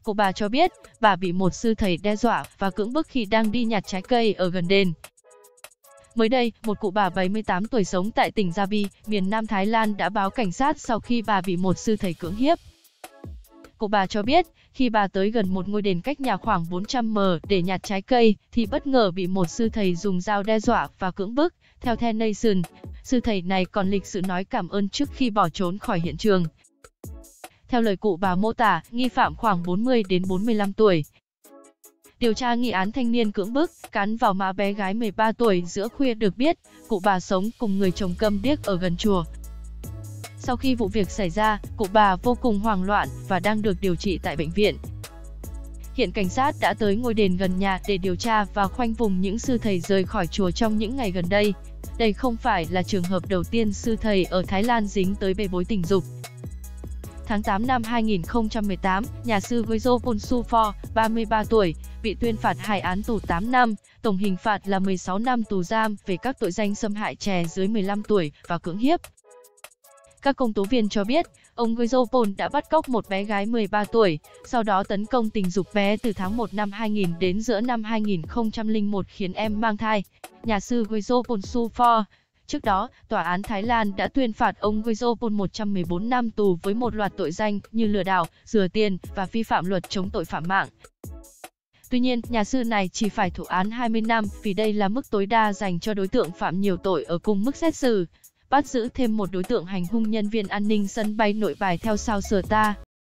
Cụ bà cho biết, bà bị một sư thầy đe dọa và cưỡng bức khi đang đi nhặt trái cây ở gần đền. Mới đây, một cụ bà 78 tuổi sống tại tỉnh Gia Bi, miền Nam Thái Lan đã báo cảnh sát sau khi bà bị một sư thầy cưỡng hiếp. Cụ bà cho biết, khi bà tới gần một ngôi đền cách nhà khoảng 400m để nhặt trái cây, thì bất ngờ bị một sư thầy dùng dao đe dọa và cưỡng bức. Theo The Nation, sư thầy này còn lịch sự nói cảm ơn trước khi bỏ trốn khỏi hiện trường. Theo lời cụ bà mô tả, nghi phạm khoảng 40 đến 45 tuổi. Điều tra nghi án thanh niên cưỡng bức, cắn vào má bé gái 13 tuổi giữa khuya được biết, cụ bà sống cùng người chồng câm điếc ở gần chùa. Sau khi vụ việc xảy ra, cụ bà vô cùng hoảng loạn và đang được điều trị tại bệnh viện. Hiện cảnh sát đã tới ngôi đền gần nhà để điều tra và khoanh vùng những sư thầy rời khỏi chùa trong những ngày gần đây. Đây không phải là trường hợp đầu tiên sư thầy ở Thái Lan dính tới bê bối tình dục. Tháng 8 năm 2018, nhà sư Gojo Ponsufor, 33 tuổi, bị tuyên phạt 2 án tù 8 năm, tổng hình phạt là 16 năm tù giam về các tội danh xâm hại trẻ dưới 15 tuổi và cưỡng hiếp. Các công tố viên cho biết, ông Gojo Pon đã bắt cóc một bé gái 13 tuổi, sau đó tấn công tình dục bé từ tháng 1 năm 2000 đến giữa năm 2001 khiến em mang thai. Nhà sư Gojo Ponsufor. Trước đó, Tòa án Thái Lan đã tuyên phạt ông Gojo Pon 114 năm tù với một loạt tội danh như lừa đảo, rửa tiền và vi phạm luật chống tội phạm mạng. Tuy nhiên, nhà sư này chỉ phải thụ án 20 năm vì đây là mức tối đa dành cho đối tượng phạm nhiều tội ở cùng mức xét xử. Bắt giữ thêm một đối tượng hành hung nhân viên an ninh sân bay Nội Bài theo sao Star.